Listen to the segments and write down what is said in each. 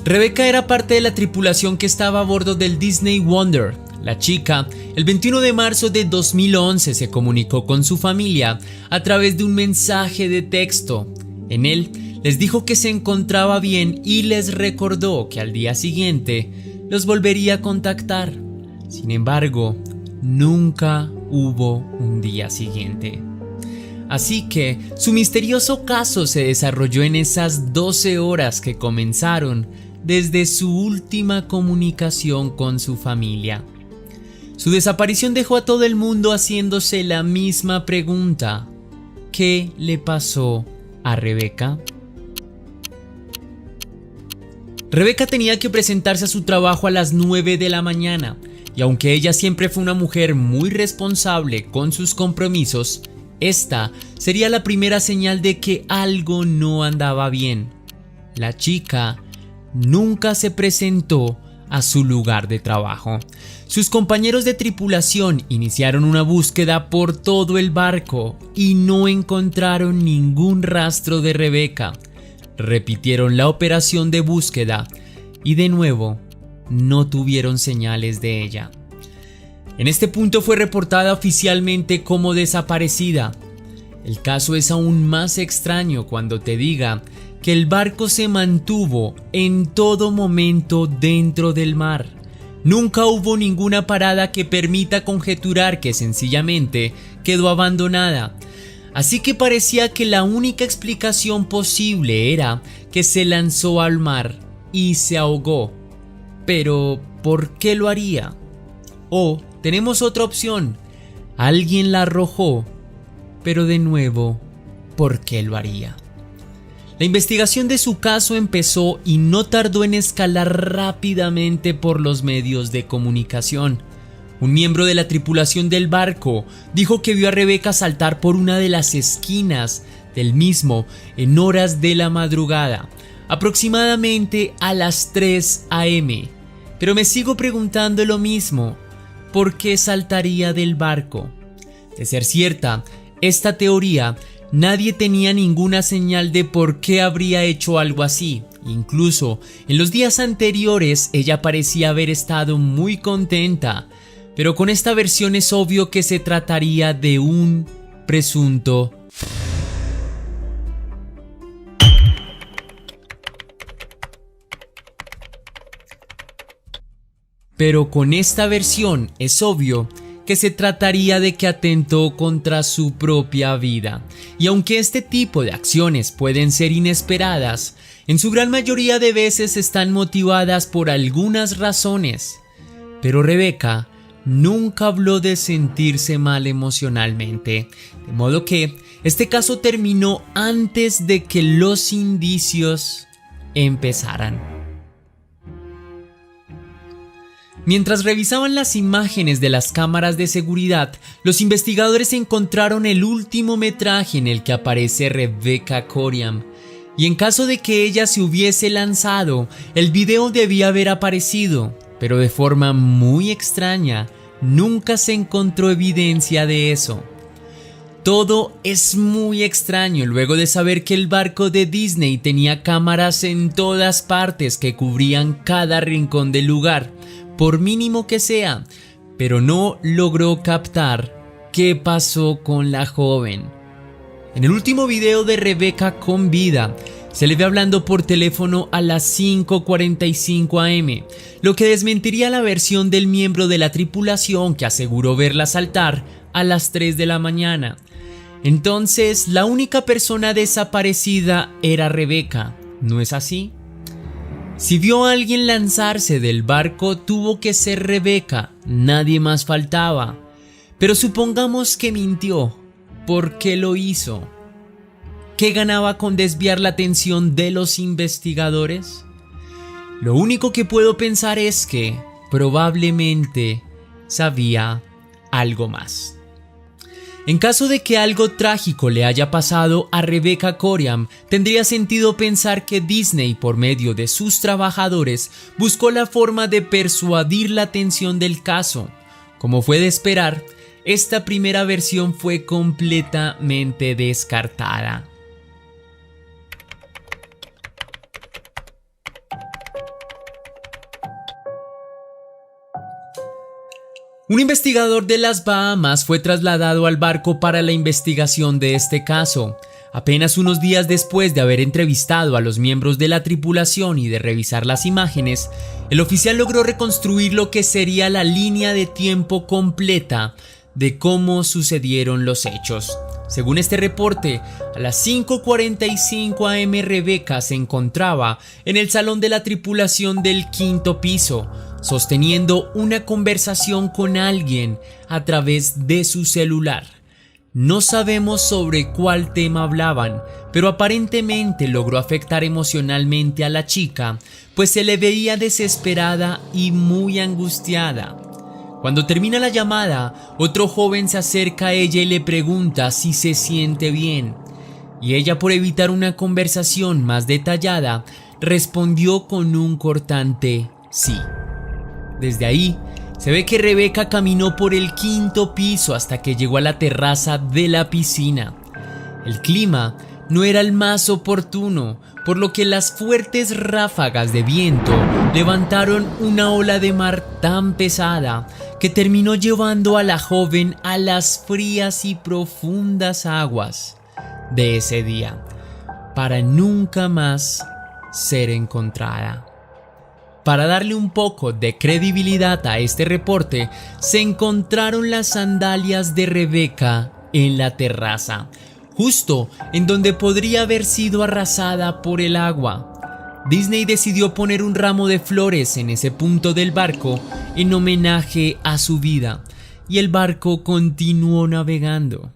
Rebecca era parte de la tripulación que estaba a bordo del Disney Wonder. La chica, el 21 de marzo de 2011, se comunicó con su familia a través de un mensaje de texto. En él, les dijo que se encontraba bien y les recordó que al día siguiente los volvería a contactar. Sin embargo, nunca hubo un día siguiente. Así que su misterioso caso se desarrolló en esas 12 horas que comenzaron desde su última comunicación con su familia. Su desaparición dejó a todo el mundo haciéndose la misma pregunta: ¿qué le pasó a Rebecca? Rebecca tenía que presentarse a su trabajo a las 9 de la mañana, y aunque ella siempre fue una mujer muy responsable con sus compromisos, esta sería la primera señal de que algo no andaba bien. La chica nunca se presentó a su lugar de trabajo. Sus compañeros de tripulación iniciaron una búsqueda por todo el barco y no encontraron ningún rastro de Rebecca. Repitieron la operación de búsqueda y de nuevo no tuvieron señales de ella. En este punto fue reportada oficialmente como desaparecida. El caso es aún más extraño cuando te diga que el barco se mantuvo en todo momento dentro del mar. Nunca hubo ninguna parada que permita conjeturar que sencillamente quedó abandonada. Así que parecía que la única explicación posible era que se lanzó al mar y se ahogó. Pero, ¿por qué lo haría? O tenemos otra opción: alguien la arrojó, pero de nuevo, ¿por qué lo haría? La investigación de su caso empezó y no tardó en escalar rápidamente por los medios de comunicación. Un miembro de la tripulación del barco dijo que vio a Rebecca saltar por una de las esquinas del mismo en horas de la madrugada, aproximadamente a las 3 a.m. Pero me sigo preguntando lo mismo: ¿por qué saltaría del barco? De ser cierta esta teoría, nadie tenía ninguna señal de por qué habría hecho algo así. Incluso en los días anteriores ella parecía haber estado muy contenta. Pero con esta versión es obvio que se trataría de un presunto que se trataría de que atentó contra su propia vida. Y aunque este tipo de acciones pueden ser inesperadas, en su gran mayoría de veces están motivadas por algunas razones. Pero Rebecca nunca habló de sentirse mal emocionalmente, de modo que este caso terminó antes de que los indicios empezaran. Mientras revisaban las imágenes de las cámaras de seguridad, los investigadores encontraron el último metraje en el que aparece Rebecca Coriam. Y en caso de que ella se hubiese lanzado, el video debía haber aparecido, pero de forma muy extraña, nunca se encontró evidencia de eso. Todo es muy extraño luego de saber que el barco de Disney tenía cámaras en todas partes que cubrían cada rincón del lugar, por mínimo que sea, pero no logró captar qué pasó con la joven. En el último video de Rebecca con vida, se le ve hablando por teléfono a las 5:45 am, lo que desmentiría la versión del miembro de la tripulación que aseguró verla saltar a las 3 de la mañana. Entonces, la única persona desaparecida era Rebecca, ¿no es así? Si vio a alguien lanzarse del barco, tuvo que ser Rebecca, nadie más faltaba. Pero supongamos que mintió. ¿Por qué lo hizo? ¿Qué ganaba con desviar la atención de los investigadores? Lo único que puedo pensar es que probablemente sabía algo más. En caso de que algo trágico le haya pasado a Rebecca Coriam, tendría sentido pensar que Disney, por medio de sus trabajadores, buscó la forma de persuadir la atención del caso. Como fue de esperar, esta primera versión fue completamente descartada. Un investigador de las Bahamas fue trasladado al barco para la investigación de este caso. Apenas unos días después de haber entrevistado a los miembros de la tripulación y de revisar las imágenes, el oficial logró reconstruir lo que sería la línea de tiempo completa de cómo sucedieron los hechos. Según este reporte, a las 5:45 am Rebecca se encontraba en el salón de la tripulación del quinto piso, sosteniendo una conversación con alguien a través de su celular. No sabemos sobre cuál tema hablaban, pero aparentemente logró afectar emocionalmente a la chica, pues se le veía desesperada y muy angustiada. Cuando termina la llamada, otro joven se acerca a ella y le pregunta si se siente bien, y ella, por evitar una conversación más detallada, respondió con un cortante sí. Desde ahí, se ve que Rebecca caminó por el quinto piso hasta que llegó a la terraza de la piscina. El clima no era el más oportuno, por lo que las fuertes ráfagas de viento levantaron una ola de mar tan pesada que terminó llevando a la joven a las frías y profundas aguas de ese día, para nunca más ser encontrada. Para darle un poco de credibilidad a este reporte, se encontraron las sandalias de Rebecca en la terraza, justo en donde podría haber sido arrasada por el agua. Disney decidió poner un ramo de flores en ese punto del barco en homenaje a su vida, y el barco continuó navegando.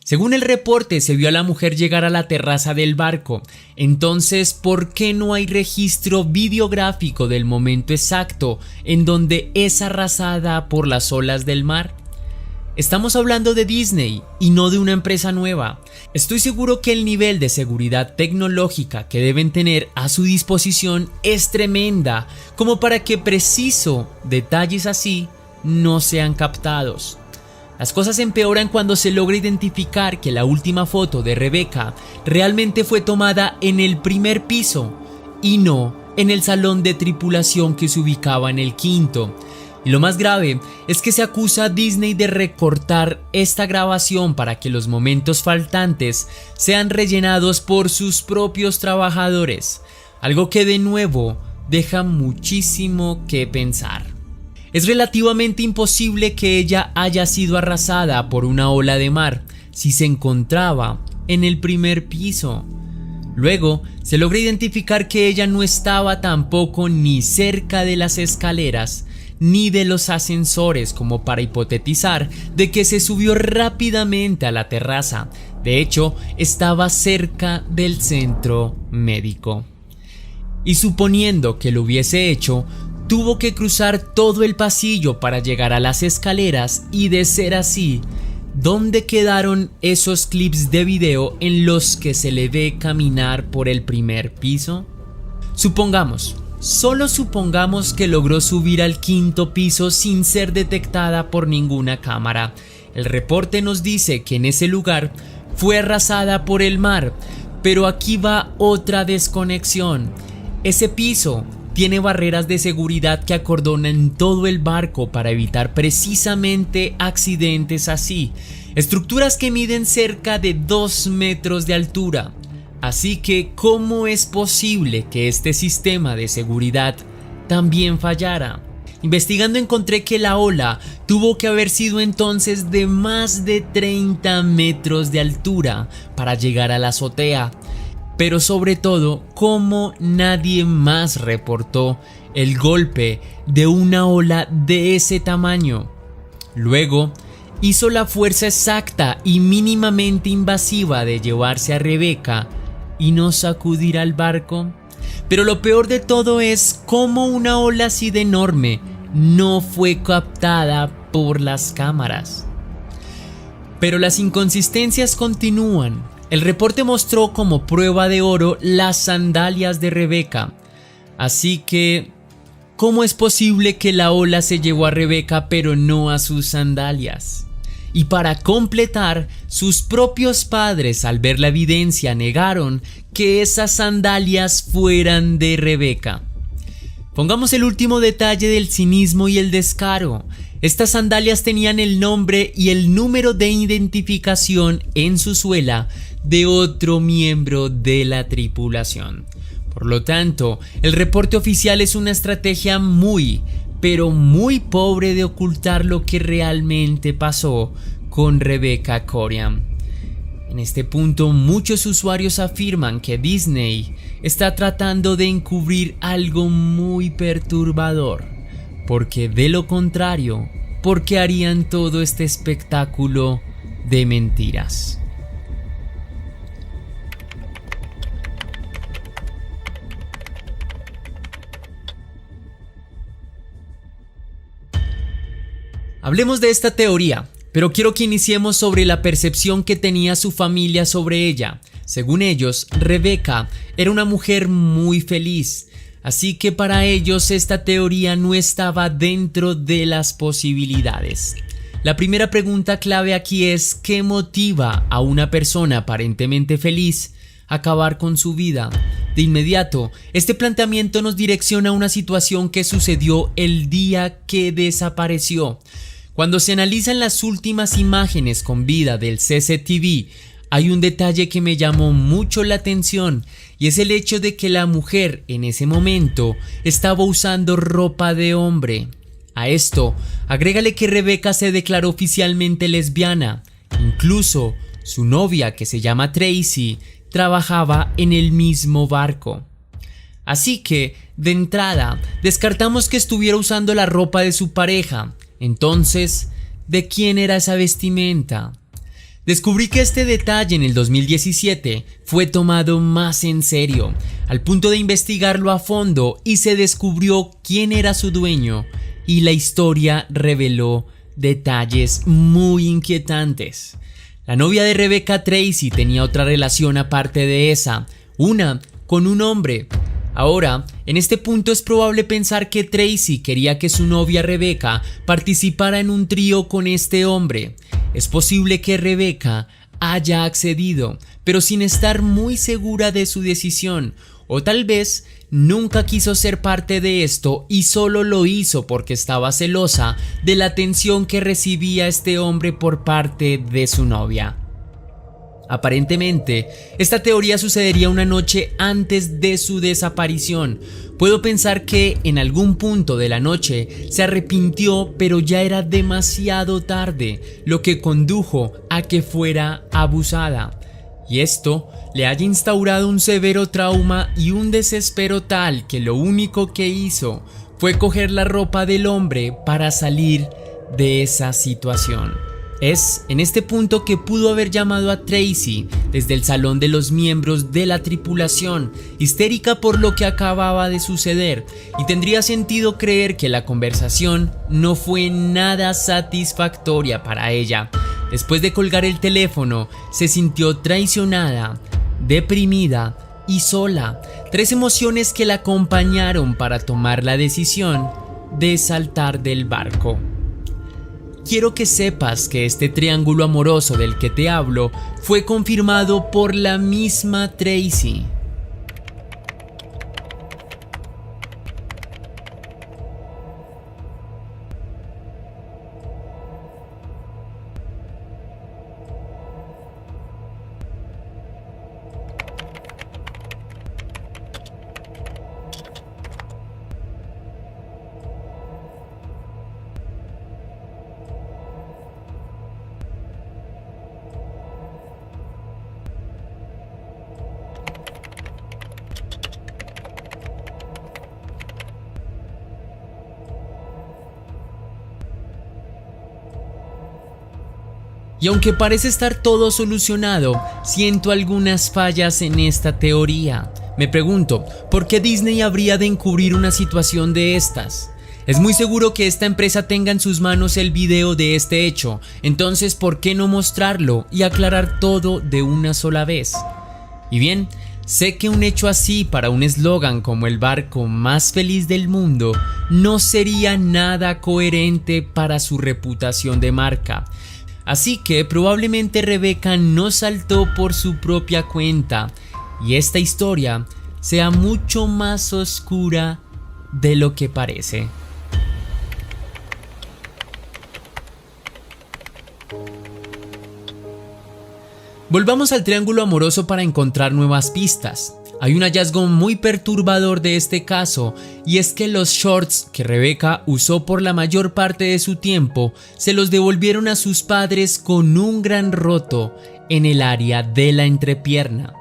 Según el reporte, se vio a la mujer llegar a la terraza del barco. Entonces, ¿por qué no hay registro videográfico del momento exacto en donde es arrasada por las olas del mar? Estamos hablando de Disney y no de una empresa nueva. Estoy seguro que el nivel de seguridad tecnológica que deben tener a su disposición es tremenda, como para que preciso detalles así no sean captados. Las cosas empeoran cuando se logra identificar que la última foto de Rebecca realmente fue tomada en el primer piso y no en el salón de tripulación que se ubicaba en el quinto. Y lo más grave es que se acusa a Disney de recortar esta grabación para que los momentos faltantes sean rellenados por sus propios trabajadores, algo que de nuevo deja muchísimo que pensar. Es relativamente imposible que ella haya sido arrasada por una ola de mar si se encontraba en el primer piso. Luego, se logra identificar que ella no estaba tampoco ni cerca de las escaleras ni de los ascensores como para hipotetizar de que se subió rápidamente a la terraza. De hecho, estaba cerca del centro médico. Y suponiendo que lo hubiese hecho, tuvo que cruzar todo el pasillo para llegar a las escaleras, y de ser así, ¿dónde quedaron esos clips de video en los que se le ve caminar por el primer piso? Solo supongamos que logró subir al quinto piso sin ser detectada por ninguna cámara. El reporte nos dice que en ese lugar fue arrasada por el mar, pero aquí va otra desconexión. Ese piso tiene barreras de seguridad que acordonan todo el barco para evitar precisamente accidentes así. Estructuras que miden cerca de 2 metros de altura. Así que, ¿cómo es posible que este sistema de seguridad también fallara? Investigando encontré que la ola tuvo que haber sido entonces de más de 30 metros de altura para llegar a la azotea. Pero sobre todo, cómo nadie más reportó el golpe de una ola de ese tamaño. Luego, hizo la fuerza exacta y mínimamente invasiva de llevarse a Rebecca y no sacudir al barco. Pero lo peor de todo es cómo una ola así de enorme no fue captada por las cámaras. Pero las inconsistencias continúan. El reporte mostró como prueba de oro las sandalias de Rebecca. Así que, ¿cómo es posible que la ola se llevó a Rebecca pero no a sus sandalias? y para completar, sus propios padres al ver la evidencia negaron que esas sandalias fueran de Rebeca. Pongamos el último detalle del cinismo y el descaro. Estas sandalias tenían el nombre y el número de identificación en su suela de otro miembro de la tripulación. Por lo tanto, el reporte oficial es una estrategia pero muy pobre de ocultar lo que realmente pasó con Rebecca Coriam. En este punto, muchos usuarios afirman que Disney está tratando de encubrir algo muy perturbador, porque de lo contrario, ¿por qué harían todo este espectáculo de mentiras? Hablemos de esta teoría, pero quiero que iniciemos sobre la percepción que tenía su familia sobre ella. Según ellos, Rebeca era una mujer muy feliz, así que para ellos esta teoría no estaba dentro de las posibilidades. La primera pregunta clave aquí es: ¿qué motiva a una persona aparentemente feliz a acabar con su vida? De inmediato, este planteamiento nos direcciona a una situación que sucedió el día que desapareció. Cuando se analizan las últimas imágenes con vida del CCTV, hay un detalle que me llamó mucho la atención, y es el hecho de que la mujer en ese momento estaba usando ropa de hombre. A esto, agrégale que Rebeca se declaró oficialmente lesbiana. Incluso su novia, que se llama Tracy, trabajaba en el mismo barco. Así que, de entrada, descartamos que estuviera usando la ropa de su pareja. Entonces, ¿de quién era esa vestimenta? Descubrí que este detalle en el 2017 fue tomado más en serio, al punto de investigarlo a fondo, y se descubrió quién era su dueño, y la historia reveló detalles muy inquietantes. La novia de Rebecca, Tracy, tenía otra relación aparte de esa, una con un hombre. Ahora, en este punto es probable pensar que Tracy quería que su novia Rebecca participara en un trío con este hombre. Es posible que Rebecca haya accedido, pero sin estar muy segura de su decisión, o tal vez nunca quiso ser parte de esto y solo lo hizo porque estaba celosa de la atención que recibía este hombre por parte de su novia. Aparentemente, esta teoría sucedería una noche antes de su desaparición. Puedo pensar que en algún punto de la noche se arrepintió, pero ya era demasiado tarde, lo que condujo a que fuera abusada. Y esto le haya instaurado un severo trauma y un desespero tal que lo único que hizo fue coger la ropa del hombre para salir de esa situación. Es en este punto que pudo haber llamado a Tracy desde el salón de los miembros de la tripulación, histérica por lo que acababa de suceder, y tendría sentido creer que la conversación no fue nada satisfactoria para ella. Después de colgar el teléfono, se sintió traicionada, deprimida y sola, 3 emociones que la acompañaron para tomar la decisión de saltar del barco. Quiero que sepas que este triángulo amoroso del que te hablo fue confirmado por la misma Tracy. Y aunque parece estar todo solucionado, siento algunas fallas en esta teoría. Me pregunto, ¿por qué Disney habría de encubrir una situación de estas? Es muy seguro que esta empresa tenga en sus manos el video de este hecho, entonces ¿por qué no mostrarlo y aclarar todo de una sola vez? Y bien, sé que un hecho así para un eslogan como el barco más feliz del mundo no sería nada coherente para su reputación de marca. Así que probablemente Rebeca no saltó por su propia cuenta y esta historia sea mucho más oscura de lo que parece. Volvamos al triángulo amoroso para encontrar nuevas pistas. Hay un hallazgo muy perturbador de este caso, y es que los shorts que Rebeca usó por la mayor parte de su tiempo se los devolvieron a sus padres con un gran roto en el área de la entrepierna.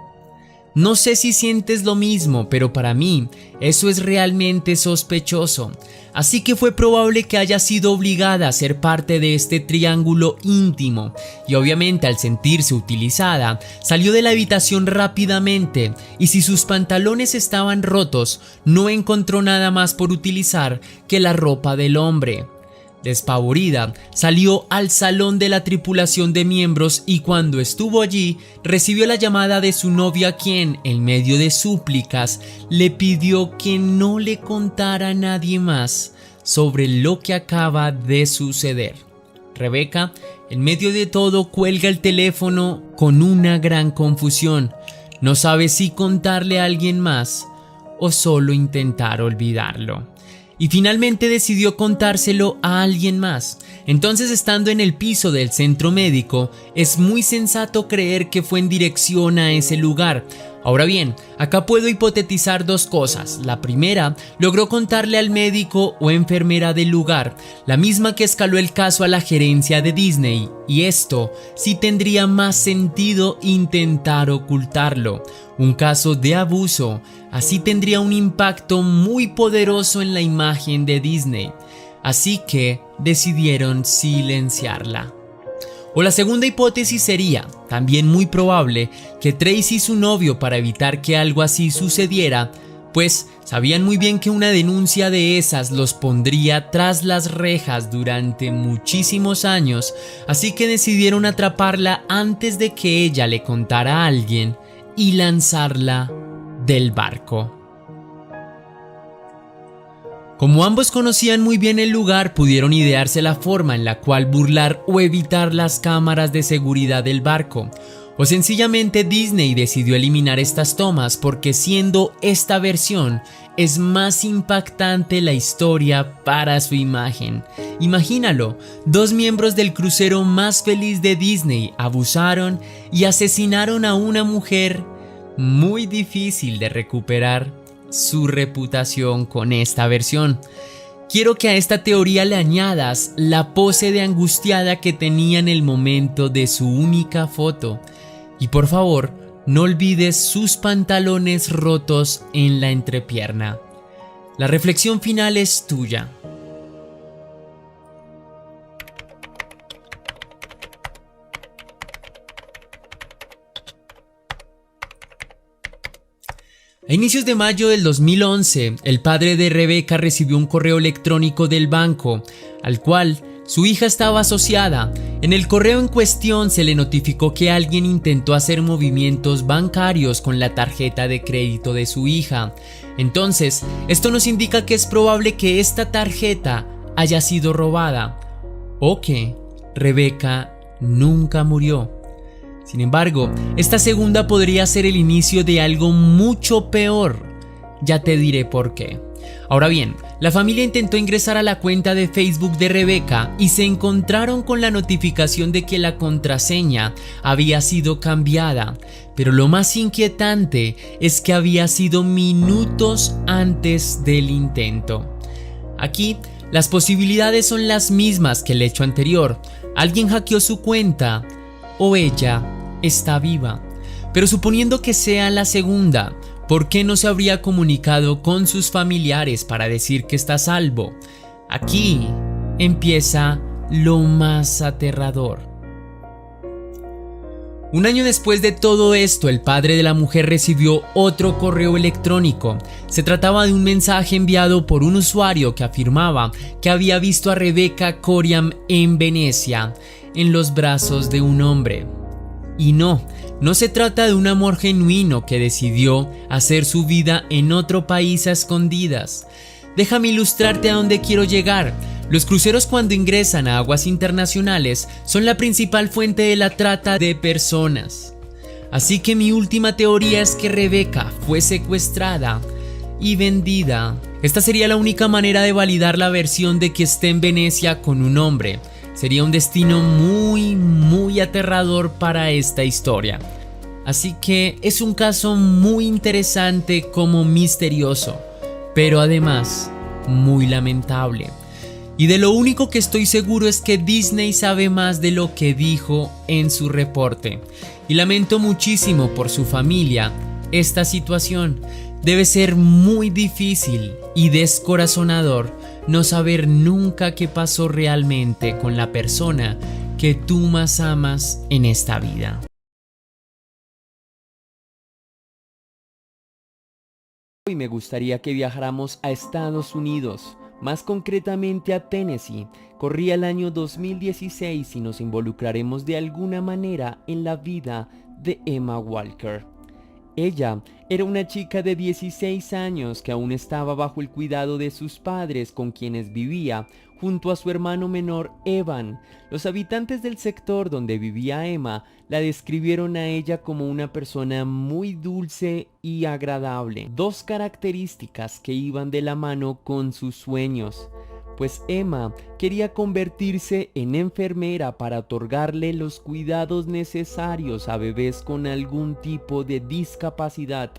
No sé si sientes lo mismo, pero para mí eso es realmente sospechoso. Así que fue probable que haya sido obligada a ser parte de este triángulo íntimo y obviamente al sentirse utilizada salió de la habitación rápidamente y si sus pantalones estaban rotos no encontró nada más por utilizar que la ropa del hombre. Despavorida, salió al salón de la tripulación de miembros y cuando estuvo allí, recibió la llamada de su novia quien, en medio de súplicas, le pidió que no le contara a nadie más sobre lo que acaba de suceder. Rebeca, en medio de todo, cuelga el teléfono con una gran confusión. No sabe si contarle a alguien más o solo intentar olvidarlo. Y finalmente decidió contárselo a alguien más. Entonces, estando en el piso del centro médico, es muy sensato creer que fue en dirección a ese lugar. Ahora bien, acá puedo hipotetizar dos cosas. La primera, logró contarle al médico o enfermera del lugar, la misma que escaló el caso a la gerencia de Disney, y esto sí tendría más sentido intentar ocultarlo. Un caso de abuso, así tendría un impacto muy poderoso en la imagen de Disney. Así que decidieron silenciarla. O la segunda hipótesis sería, también muy probable, que Tracy y su novio, para evitar que algo así sucediera, pues sabían muy bien que una denuncia de esas los pondría tras las rejas durante muchísimos años, así que decidieron atraparla antes de que ella le contara a alguien y lanzarla del barco. Como ambos conocían muy bien el lugar, pudieron idearse la forma en la cual burlar o evitar las cámaras de seguridad del barco. O sencillamente Disney decidió eliminar estas tomas porque siendo esta versión es más impactante la historia para su imagen. Imagínalo, dos miembros del crucero más feliz de Disney abusaron y asesinaron a una mujer. Muy difícil de recuperar su reputación con esta versión. Quiero que a esta teoría le añadas la pose de angustiada que tenía en el momento de su única foto. Y por favor, no olvides sus pantalones rotos en la entrepierna. La reflexión final es tuya. A inicios de mayo del 2011, el padre de Rebeca recibió un correo electrónico del banco, al cual su hija estaba asociada. En el correo en cuestión se le notificó que alguien intentó hacer movimientos bancarios con la tarjeta de crédito de su hija. Entonces, esto nos indica que es probable que esta tarjeta haya sido robada o que Rebeca nunca murió. Sin embargo, esta segunda podría ser el inicio de algo mucho peor. Ya te diré por qué. Ahora bien, la familia intentó ingresar a la cuenta de Facebook de Rebeca y se encontraron con la notificación de que la contraseña había sido cambiada. Pero lo más inquietante es que había sido minutos antes del intento. Aquí, las posibilidades son las mismas que el hecho anterior. Alguien hackeó su cuenta o ella está viva. Pero suponiendo que sea la segunda, ¿por qué no se habría comunicado con sus familiares para decir que está a salvo? Aquí empieza lo más aterrador. Un año después de todo esto, el padre de la mujer recibió otro correo electrónico. Se trataba de un mensaje enviado por un usuario que afirmaba que había visto a Rebecca Coriam en Venecia, en los brazos de un hombre. Y no se trata de un amor genuino que decidió hacer su vida en otro país a escondidas. Déjame ilustrarte a dónde quiero llegar. Los cruceros, cuando ingresan a aguas internacionales, son la principal fuente de la trata de personas. Así que mi última teoría es que Rebecca fue secuestrada y vendida. Esta sería la única manera de validar la versión de que esté en Venecia con un hombre. Sería un destino muy aterrador para esta historia. Así que es un caso muy interesante como misterioso, pero además muy lamentable. Y de lo único que estoy seguro es que Disney sabe más de lo que dijo en su reporte. Y lamento muchísimo por su familia esta situación. Debe ser muy difícil y descorazonador no saber nunca qué pasó realmente con la persona que tú más amas en esta vida. Hoy me gustaría que viajáramos a Estados Unidos, más concretamente a Tennessee. Corría el año 2016 y nos involucraremos de alguna manera en la vida de Emma Walker. Ella era una chica de 16 años que aún estaba bajo el cuidado de sus padres, con quienes vivía junto a su hermano menor Evan. Los habitantes del sector donde vivía Emma la describieron a ella como una persona muy dulce y agradable, dos características que iban de la mano con sus sueños. Pues Emma quería convertirse en enfermera para otorgarle los cuidados necesarios a bebés con algún tipo de discapacidad,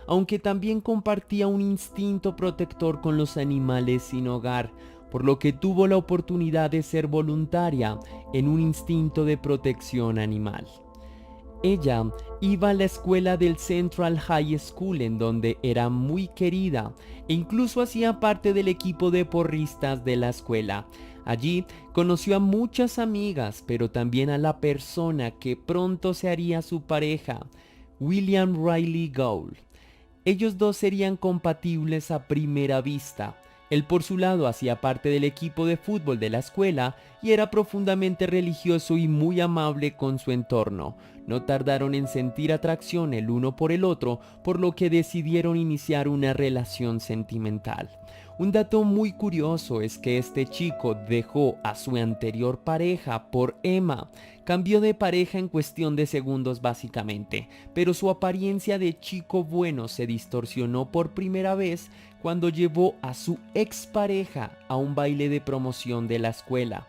aunque también compartía un instinto protector con los animales sin hogar, por lo que tuvo la oportunidad de ser voluntaria en un instinto de protección animal. Ella iba a la escuela del Central High School, en donde era muy querida e incluso hacía parte del equipo de porristas de la escuela. Allí conoció a muchas amigas, pero también a la persona que pronto se haría su pareja, William Riley Gould. Ellos dos serían compatibles a primera vista. Él por su lado hacía parte del equipo de fútbol de la escuela y era profundamente religioso y muy amable con su entorno. No tardaron en sentir atracción el uno por el otro, por lo que decidieron iniciar una relación sentimental. Un dato muy curioso es que este chico dejó a su anterior pareja por Emma. Cambió de pareja en cuestión de segundos básicamente, pero su apariencia de chico bueno se distorsionó por primera vez cuando llevó a su expareja a un baile de promoción de la escuela.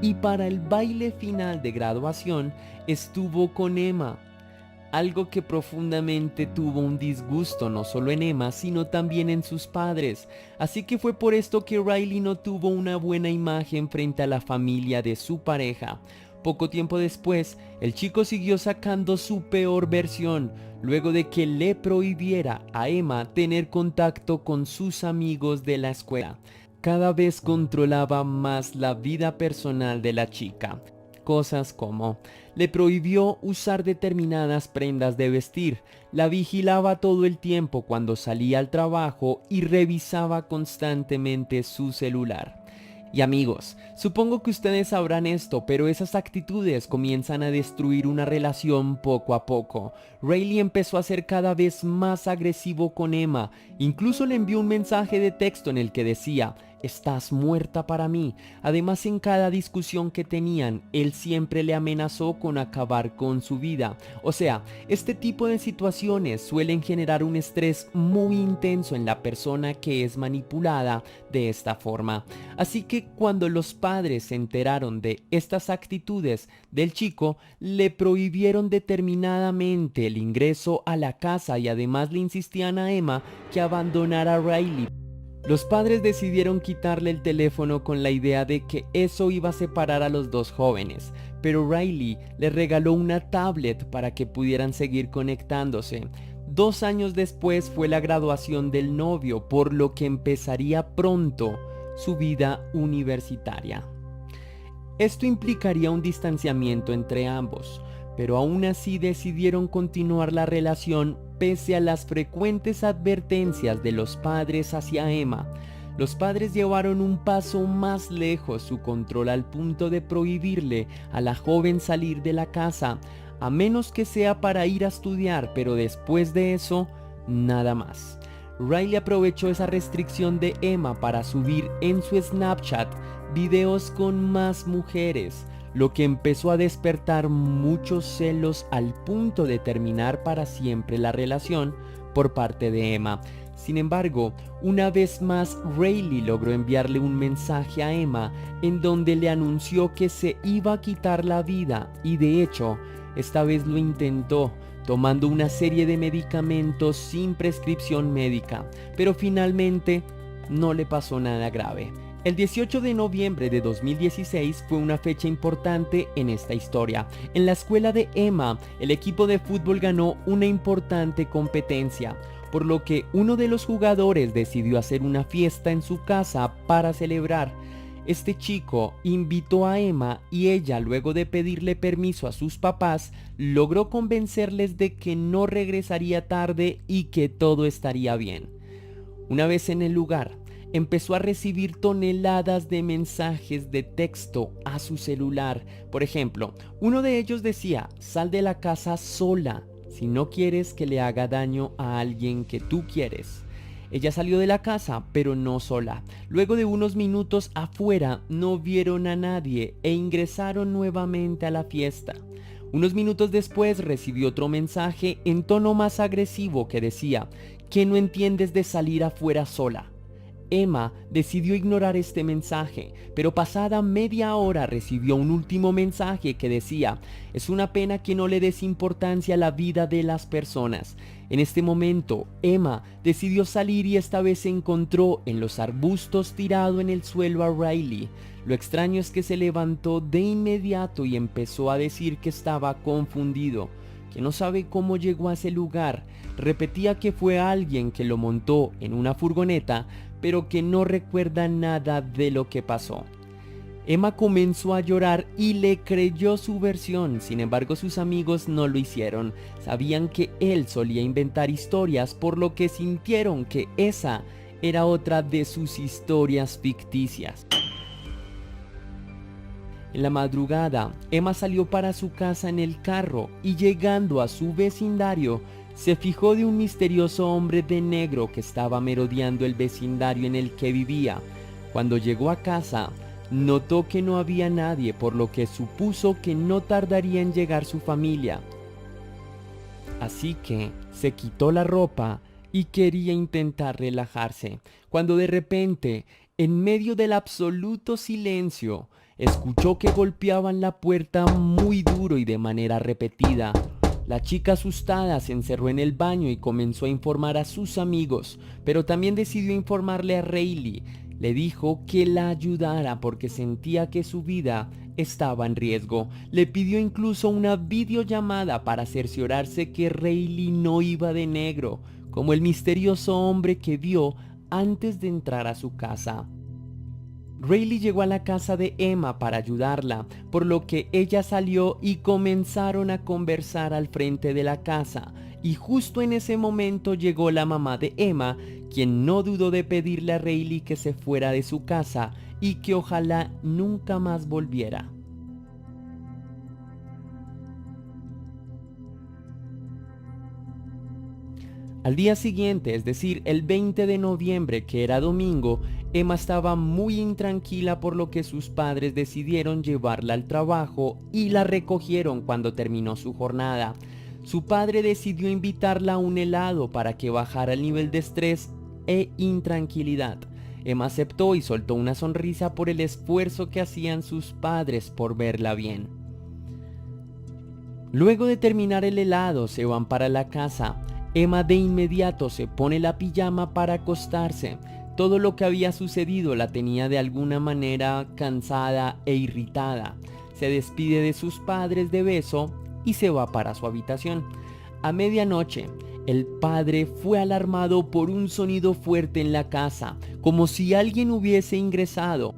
Y para el baile final de graduación estuvo con Emma, algo que profundamente tuvo un disgusto no solo en Emma, sino también en sus padres. Así que fue por esto que Riley no tuvo una buena imagen frente a la familia de su pareja. Poco tiempo después, el chico siguió sacando su peor versión, luego de que le prohibiera a Emma tener contacto con sus amigos de la escuela. Cada vez controlaba más la vida personal de la chica. Cosas como le prohibió usar determinadas prendas de vestir, la vigilaba todo el tiempo cuando salía al trabajo y revisaba constantemente su celular. Y amigos, supongo que ustedes sabrán esto, pero esas actitudes comienzan a destruir una relación poco a poco. Riley empezó a ser cada vez más agresivo con Emma, incluso le envió un mensaje de texto en el que decía: "Estás muerta para mí". Además, en cada discusión que tenían, él siempre le amenazó con acabar con su vida. O sea, este tipo de situaciones suelen generar un estrés muy intenso en la persona que es manipulada de esta forma. Así que cuando los padres se enteraron de estas actitudes del chico, le prohibieron determinadamente el ingreso a la casa y además le insistían a Emma que abandonara a Riley. Los padres decidieron quitarle el teléfono con la idea de que eso iba a separar a los dos jóvenes, pero Riley le regaló una tablet para que pudieran seguir conectándose. 2 años después fue la graduación del novio, por lo que empezaría pronto su vida universitaria. Esto implicaría un distanciamiento entre ambos, pero aún así decidieron continuar la relación pese a las frecuentes advertencias de los padres hacia Emma. Los padres llevaron un paso más lejos su control al punto de prohibirle a la joven salir de la casa, a menos que sea para ir a estudiar, pero después de eso, nada más. Riley aprovechó esa restricción de Emma para subir en su Snapchat videos con más mujeres, lo que empezó a despertar muchos celos al punto de terminar para siempre la relación por parte de Emma. Sin embargo, una vez más Riley logró enviarle un mensaje a Emma en donde le anunció que se iba a quitar la vida y de hecho, esta vez lo intentó, tomando una serie de medicamentos sin prescripción médica, pero finalmente no le pasó nada grave. El 18 de noviembre de 2016 fue una fecha importante en esta historia. En la escuela de Emma, el equipo de fútbol ganó una importante competencia, por lo que uno de los jugadores decidió hacer una fiesta en su casa para celebrar. Este chico invitó a Emma y ella, luego de pedirle permiso a sus papás, logró convencerles de que no regresaría tarde y que todo estaría bien. Una vez en el lugar, empezó a recibir toneladas de mensajes de texto a su celular. Por ejemplo, uno de ellos decía: sal de la casa sola si no quieres que le haga daño a alguien que tú quieres. Ella salió de la casa, pero no sola. Luego de unos minutos afuera, no vieron a nadie e ingresaron nuevamente a la fiesta. Unos minutos después recibió otro mensaje en tono más agresivo que decía: ¿qué no entiendes de salir afuera sola? Emma decidió ignorar este mensaje, pero pasada media hora recibió un último mensaje que decía: es una pena que no le des importancia a la vida de las personas. En este momento, Emma decidió salir y esta vez se encontró en los arbustos tirado en el suelo a Riley. Lo extraño es que se levantó de inmediato y empezó a decir que estaba confundido, que no sabe cómo llegó a ese lugar. Repetía que fue alguien que lo montó en una furgoneta, pero que no recuerda nada de lo que pasó. Emma comenzó a llorar y le creyó su versión. Sin embargo, sus amigos no lo hicieron. Sabían que él solía inventar historias, por lo que sintieron que esa era otra de sus historias ficticias. En la madrugada, Emma salió para su casa en el carro y llegando a su vecindario, se fijó de un misterioso hombre de negro que estaba merodeando el vecindario en el que vivía. Cuando llegó a casa, notó que no había nadie, por lo que supuso que no tardaría en llegar su familia. Así que se quitó la ropa y quería intentar relajarse, cuando de repente, en medio del absoluto silencio, escuchó que golpeaban la puerta muy duro y de manera repetida. La chica asustada se encerró en el baño y comenzó a informar a sus amigos, pero también decidió informarle a Riley. Le dijo que la ayudara porque sentía que su vida estaba en riesgo. Le pidió incluso una videollamada para cerciorarse que Riley no iba de negro, como el misterioso hombre que vio antes de entrar a su casa. Riley llegó a la casa de Emma para ayudarla, por lo que ella salió y comenzaron a conversar al frente de la casa. Y justo en ese momento llegó la mamá de Emma, quien no dudó de pedirle a Riley que se fuera de su casa y que ojalá nunca más volviera. Al día siguiente, es decir, el 20 de noviembre, que era domingo, Emma estaba muy intranquila por lo que sus padres decidieron llevarla al trabajo y la recogieron cuando terminó su jornada. Su padre decidió invitarla a un helado para que bajara el nivel de estrés e intranquilidad. Emma aceptó y soltó una sonrisa por el esfuerzo que hacían sus padres por verla bien. Luego de terminar el helado, se van para la casa. Emma de inmediato se pone la pijama para acostarse. Todo lo que había sucedido la tenía de alguna manera cansada e irritada. Se despide de sus padres de beso y se va para su habitación. A medianoche, el padre fue alarmado por un sonido fuerte en la casa, como si alguien hubiese ingresado.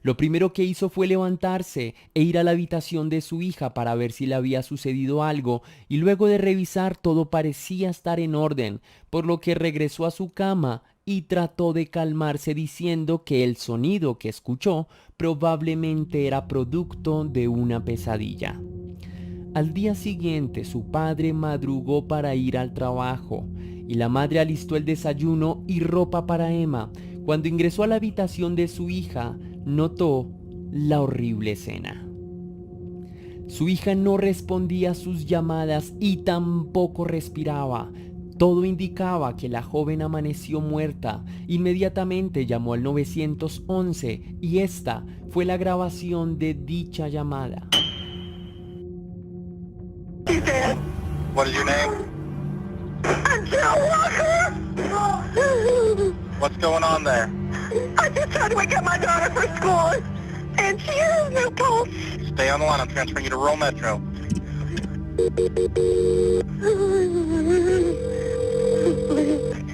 Lo primero que hizo fue levantarse e ir a la habitación de su hija para ver si le había sucedido algo, y luego de revisar todo parecía estar en orden, por lo que regresó a su cama y trató de calmarse diciendo que el sonido que escuchó probablemente era producto de una pesadilla. Al día siguiente su padre madrugó para ir al trabajo y la madre alistó el desayuno y ropa para Emma. Cuando ingresó a la habitación de su hija, notó la horrible escena. Su hija no respondía a sus llamadas y tampoco respiraba. Todo indicaba que la joven amaneció muerta. Inmediatamente llamó al 911 y esta fue la grabación de dicha llamada. What is your name? I'm Jill Walker. What's going on there? I just tried to wake up my daughter for school, and she has no pulse. Stay on the line. I'm transferring you to Rural Metro.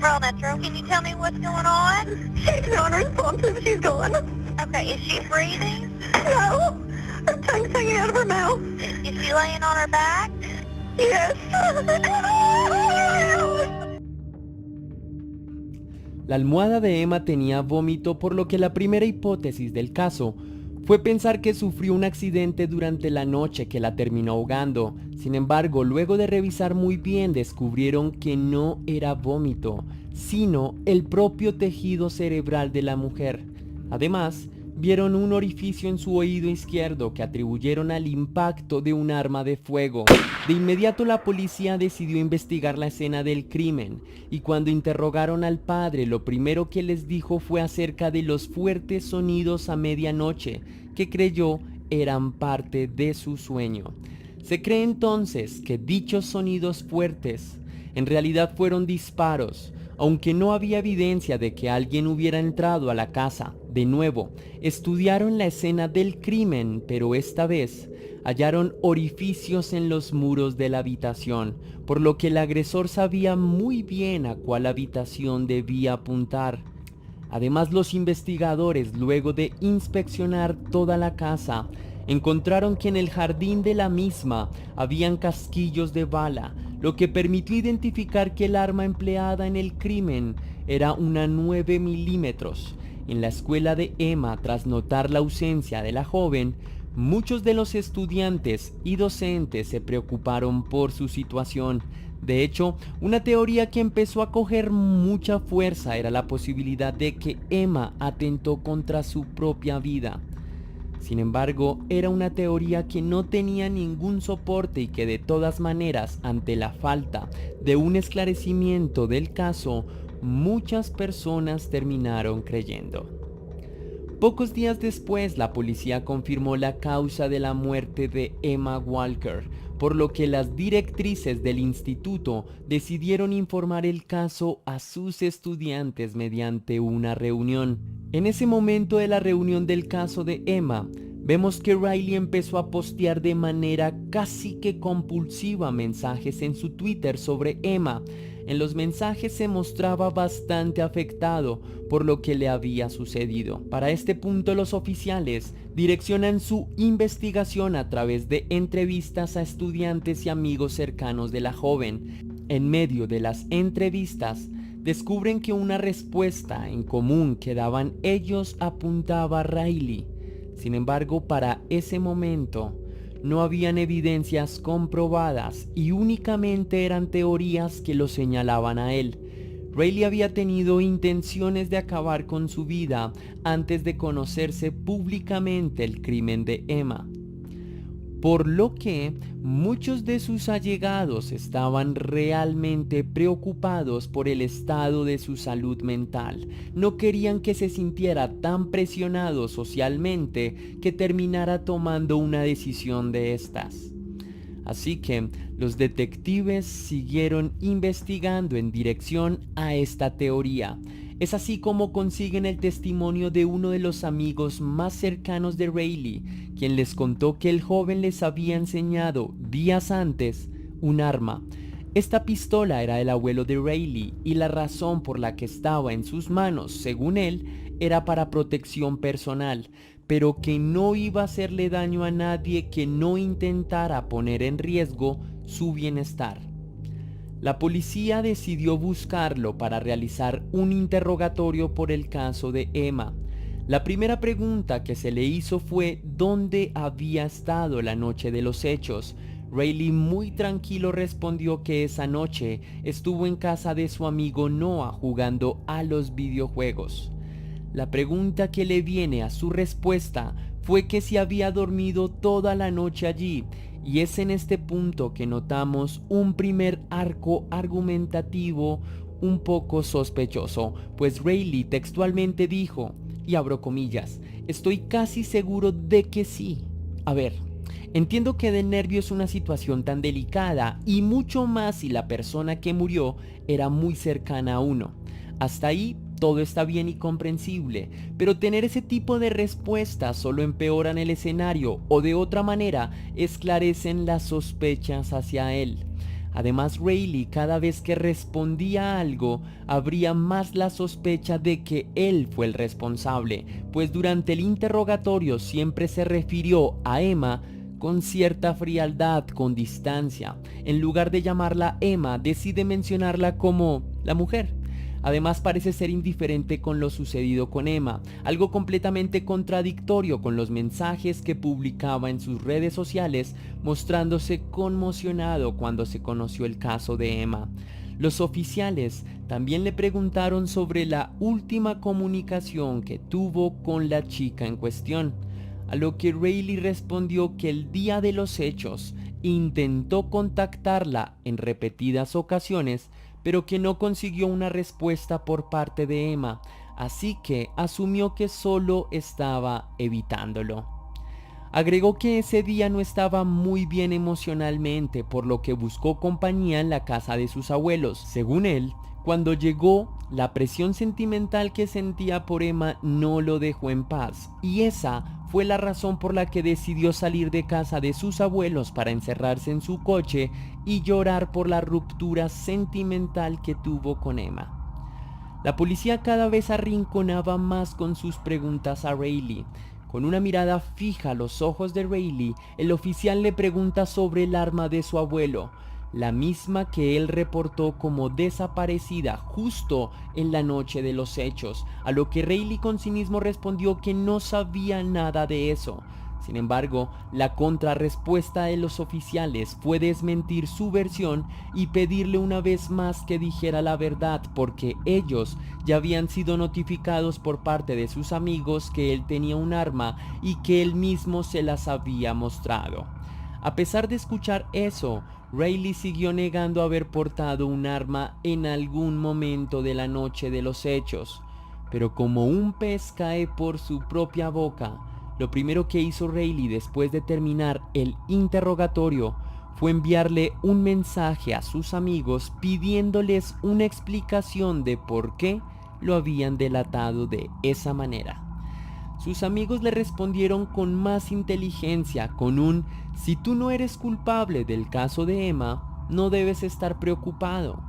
Rural Metro, can you tell me what's going on? She's non-responsive. She's gone. Okay, is she breathing? No. Her tongue's hanging out of her mouth. Is she laying on her back? Yes. La almohada de Emma tenía vómito, por lo que la primera hipótesis del caso fue pensar que sufrió un accidente durante la noche que la terminó ahogando. Sin embargo, luego de revisar muy bien, descubrieron que no era vómito, sino el propio tejido cerebral de la mujer. Además, vieron un orificio en su oído izquierdo que atribuyeron al impacto de un arma de fuego. De inmediato la policía decidió investigar la escena del crimen y cuando interrogaron al padre, lo primero que les dijo fue acerca de los fuertes sonidos a medianoche que creyó eran parte de su sueño. Se cree entonces que dichos sonidos fuertes en realidad fueron disparos, aunque no había evidencia de que alguien hubiera entrado a la casa. De nuevo, estudiaron la escena del crimen, pero esta vez hallaron orificios en los muros de la habitación, por lo que el agresor sabía muy bien a cuál habitación debía apuntar. Además, los investigadores, luego de inspeccionar toda la casa, encontraron que en el jardín de la misma habían casquillos de bala, lo que permitió identificar que el arma empleada en el crimen era una 9 milímetros. En la escuela de Emma, tras notar la ausencia de la joven, muchos de los estudiantes y docentes se preocuparon por su situación. De hecho, una teoría que empezó a coger mucha fuerza era la posibilidad de que Emma atentó contra su propia vida. Sin embargo, era una teoría que no tenía ningún soporte y que de todas maneras, ante la falta de un esclarecimiento del caso, muchas personas terminaron creyendo. Pocos días después, la policía confirmó la causa de la muerte de Emma Walker, por lo que las directrices del instituto decidieron informar el caso a sus estudiantes mediante una reunión. En ese momento de la reunión del caso de Emma, vemos que Riley empezó a postear de manera casi que compulsiva mensajes en su Twitter sobre Emma. En los mensajes se mostraba bastante afectado por lo que le había sucedido. Para este punto, los oficiales direccionan su investigación a través de entrevistas a estudiantes y amigos cercanos de la joven. En medio de las entrevistas, descubren que una respuesta en común que daban ellos apuntaba a Riley. Sin embargo, para ese momento no habían evidencias comprobadas y únicamente eran teorías que lo señalaban a él. Riley había tenido intenciones de acabar con su vida antes de conocerse públicamente el crimen de Emma, por lo que muchos de sus allegados estaban realmente preocupados por el estado de su salud mental. No querían que se sintiera tan presionado socialmente que terminara tomando una decisión de estas. Así que los detectives siguieron investigando en dirección a esta teoría. Es así como consiguen el testimonio de uno de los amigos más cercanos de Riley, quien les contó que el joven les había enseñado días antes un arma. Esta pistola era del abuelo de Riley y la razón por la que estaba en sus manos, según él, era para protección personal, pero que no iba a hacerle daño a nadie que no intentara poner en riesgo su bienestar. La policía decidió buscarlo para realizar un interrogatorio por el caso de Emma. La primera pregunta que se le hizo fue ¿dónde había estado la noche de los hechos? Rayleigh muy tranquilo respondió que esa noche estuvo en casa de su amigo Noah jugando a los videojuegos. La pregunta que le viene a su respuesta fue que si había dormido toda la noche allí, y es en este punto que notamos un primer arco argumentativo un poco sospechoso, pues Rayleigh textualmente dijo, y abro comillas, estoy casi seguro de que sí. A ver, entiendo que de nervio es una situación tan delicada y mucho más si la persona que murió era muy cercana a uno. Hasta ahí todo está bien y comprensible, pero tener ese tipo de respuestas solo empeoran el escenario o de otra manera esclarecen las sospechas hacia él. Además, Rayleigh cada vez que respondía algo, habría más la sospecha de que él fue el responsable, pues durante el interrogatorio siempre se refirió a Emma con cierta frialdad, con distancia. En lugar de llamarla Emma, decide mencionarla como la mujer. Además parece ser indiferente con lo sucedido con Emma, algo completamente contradictorio con los mensajes que publicaba en sus redes sociales mostrándose conmocionado cuando se conoció el caso de Emma. Los oficiales también le preguntaron sobre la última comunicación que tuvo con la chica en cuestión, a lo que Rayleigh respondió que el día de los hechos intentó contactarla en repetidas ocasiones, pero que no consiguió una respuesta por parte de Emma, así que asumió que solo estaba evitándolo. Agregó que ese día no estaba muy bien emocionalmente, por lo que buscó compañía en la casa de sus abuelos. Según él, cuando llegó, la presión sentimental que sentía por Emma no lo dejó en paz, y esa fue la razón por la que decidió salir de casa de sus abuelos para encerrarse en su coche y llorar por la ruptura sentimental que tuvo con Emma. La policía cada vez arrinconaba más con sus preguntas a Rayleigh. Con una mirada fija a los ojos de Rayleigh, el oficial le pregunta sobre el arma de su abuelo, la misma que él reportó como desaparecida justo en la noche de los hechos, a lo que Rayleigh con cinismo respondió que no sabía nada de eso. Sin embargo, la contrarrespuesta de los oficiales fue desmentir su versión y pedirle una vez más que dijera la verdad, porque ellos ya habían sido notificados por parte de sus amigos que él tenía un arma y que él mismo se las había mostrado. A pesar de escuchar eso, Rayleigh siguió negando haber portado un arma en algún momento de la noche de los hechos, pero como un pez cae por su propia boca, lo primero que hizo Rayleigh después de terminar el interrogatorio fue enviarle un mensaje a sus amigos pidiéndoles una explicación de por qué lo habían delatado de esa manera. Sus amigos le respondieron con más inteligencia, con un «Si tú no eres culpable del caso de Emma, no debes estar preocupado».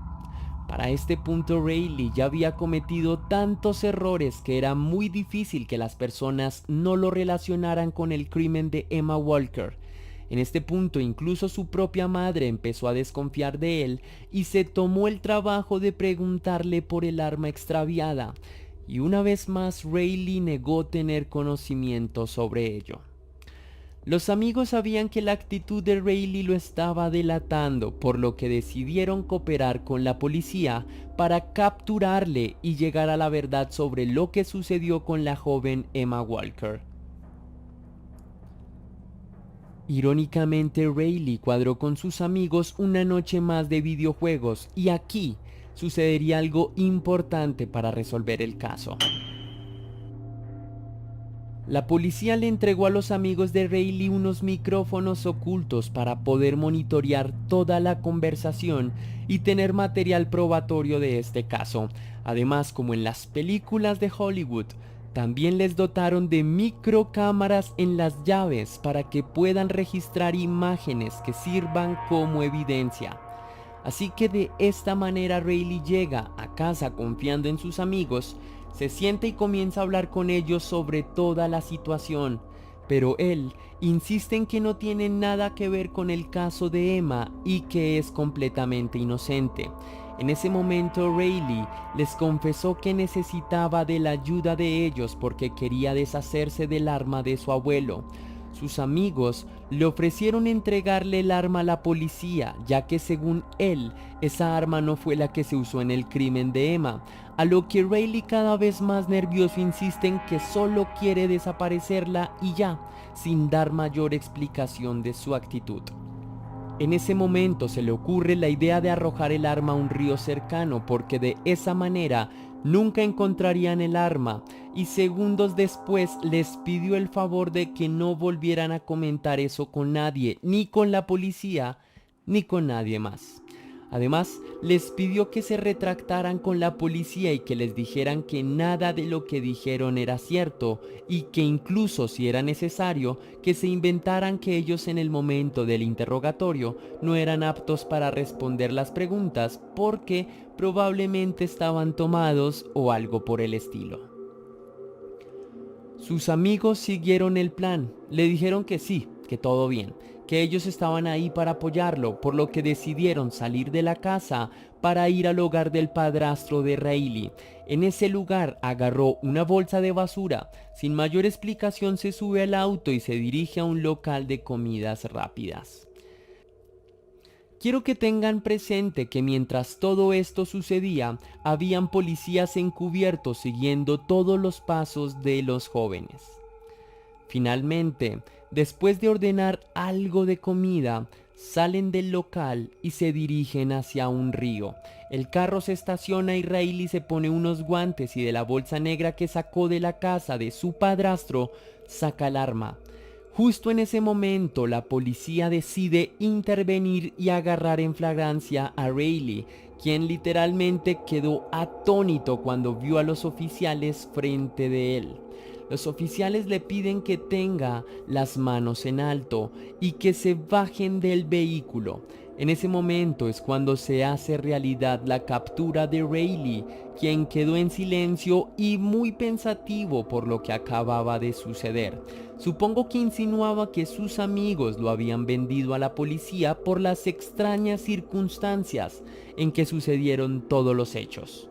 Para este punto Rayleigh ya había cometido tantos errores que era muy difícil que las personas no lo relacionaran con el crimen de Emma Walker. En este punto incluso su propia madre empezó a desconfiar de él y se tomó el trabajo de preguntarle por el arma extraviada. Y una vez más Rayleigh negó tener conocimiento sobre ello. Los amigos sabían que la actitud de Rayleigh lo estaba delatando, por lo que decidieron cooperar con la policía para capturarle y llegar a la verdad sobre lo que sucedió con la joven Emma Walker. Irónicamente, Rayleigh cuadró con sus amigos una noche más de videojuegos y aquí sucedería algo importante para resolver el caso. La policía le entregó a los amigos de Rayleigh unos micrófonos ocultos para poder monitorear toda la conversación y tener material probatorio de este caso. Además, como en las películas de Hollywood, también les dotaron de microcámaras en las llaves para que puedan registrar imágenes que sirvan como evidencia. Así que de esta manera Rayleigh llega a casa confiando en sus amigos, se sienta y comienza a hablar con ellos sobre toda la situación, pero él insiste en que no tiene nada que ver con el caso de Emma y que es completamente inocente. En ese momento Rayleigh les confesó que necesitaba de la ayuda de ellos porque quería deshacerse del arma de su abuelo. Sus amigos le ofrecieron entregarle el arma a la policía, ya que según él, esa arma no fue la que se usó en el crimen de Emma, a lo que Rayleigh, cada vez más nervioso, insiste en que solo quiere desaparecerla y ya, sin dar mayor explicación de su actitud. En ese momento se le ocurre la idea de arrojar el arma a un río cercano, porque de esa manera nunca encontrarían el arma, y segundos después les pidió el favor de que no volvieran a comentar eso con nadie, ni con la policía, ni con nadie más. Además, les pidió que se retractaran con la policía y que les dijeran que nada de lo que dijeron era cierto, y que incluso si era necesario, que se inventaran que ellos en el momento del interrogatorio no eran aptos para responder las preguntas porque probablemente estaban tomados o algo por el estilo. Sus amigos siguieron el plan, le dijeron que sí, que todo bien, que ellos estaban ahí para apoyarlo, por lo que decidieron salir de la casa para ir al hogar del padrastro de Rayleigh. En ese lugar agarró una bolsa de basura, sin mayor explicación se sube al auto y se dirige a un local de comidas rápidas. Quiero que tengan presente que mientras todo esto sucedía, habían policías encubiertos siguiendo todos los pasos de los jóvenes. Finalmente, después de ordenar algo de comida, salen del local y se dirigen hacia un río. El carro se estaciona y Rayleigh se pone unos guantes y de la bolsa negra que sacó de la casa de su padrastro, saca el arma. Justo en ese momento, la policía decide intervenir y agarrar en flagrancia a Rayleigh, quien literalmente quedó atónito cuando vio a los oficiales frente de él. Los oficiales le piden que tenga las manos en alto y que se bajen del vehículo. En ese momento es cuando se hace realidad la captura de Rayleigh, quien quedó en silencio y muy pensativo por lo que acababa de suceder. Supongo que insinuaba que sus amigos lo habían vendido a la policía por las extrañas circunstancias en que sucedieron todos los hechos.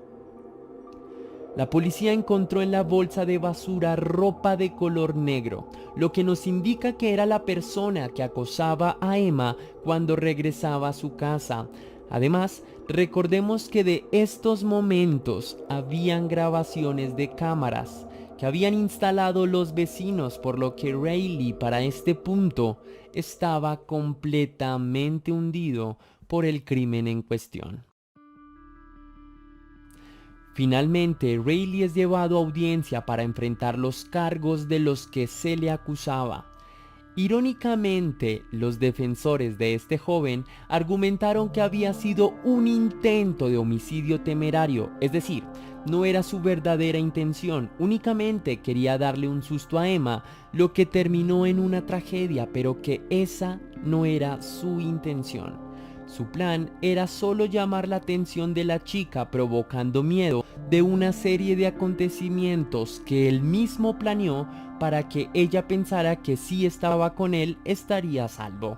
La policía encontró en la bolsa de basura ropa de color negro, lo que nos indica que era la persona que acosaba a Emma cuando regresaba a su casa. Además, recordemos que de estos momentos habían grabaciones de cámaras que habían instalado los vecinos, por lo que Rayleigh para este punto estaba completamente hundido por el crimen en cuestión. Finalmente, Rayleigh es llevado a audiencia para enfrentar los cargos de los que se le acusaba. Irónicamente, los defensores de este joven argumentaron que había sido un intento de homicidio temerario, es decir, no era su verdadera intención, únicamente quería darle un susto a Emma, lo que terminó en una tragedia, pero que esa no era su intención. Su plan era solo llamar la atención de la chica, provocando miedo de una serie de acontecimientos que él mismo planeó para que ella pensara que si estaba con él estaría a salvo.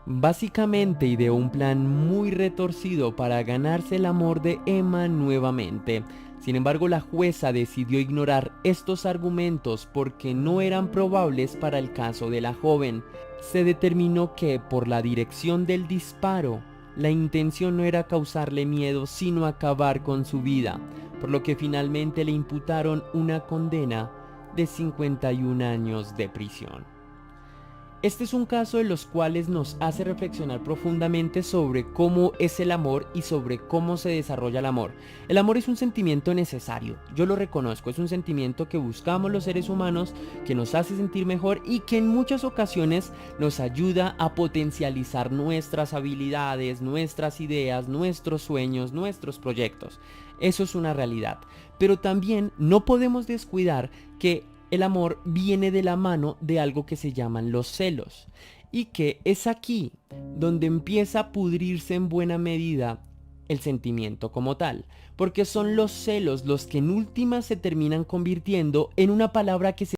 Básicamente ideó un plan muy retorcido para ganarse el amor de Emma nuevamente. Sin embargo, la jueza decidió ignorar estos argumentos porque no eran probables para el caso de la joven. Se determinó que, por la dirección del disparo, la intención no era causarle miedo sino acabar con su vida, por lo que finalmente le imputaron una condena de 51 años de prisión. Este es un caso de los cuales nos hace reflexionar profundamente sobre cómo es el amor y sobre cómo se desarrolla el amor. El amor es un sentimiento necesario, yo lo reconozco, es un sentimiento que buscamos los seres humanos, que nos hace sentir mejor y que en muchas ocasiones nos ayuda a potencializar nuestras habilidades, nuestras ideas, nuestros sueños, nuestros proyectos. Eso es una realidad, pero también no podemos descuidar que el amor viene de la mano de algo que se llaman los celos, y que es aquí donde empieza a pudrirse en buena medida el sentimiento como tal, porque son los celos los que en última se terminan convirtiendo en una palabra que se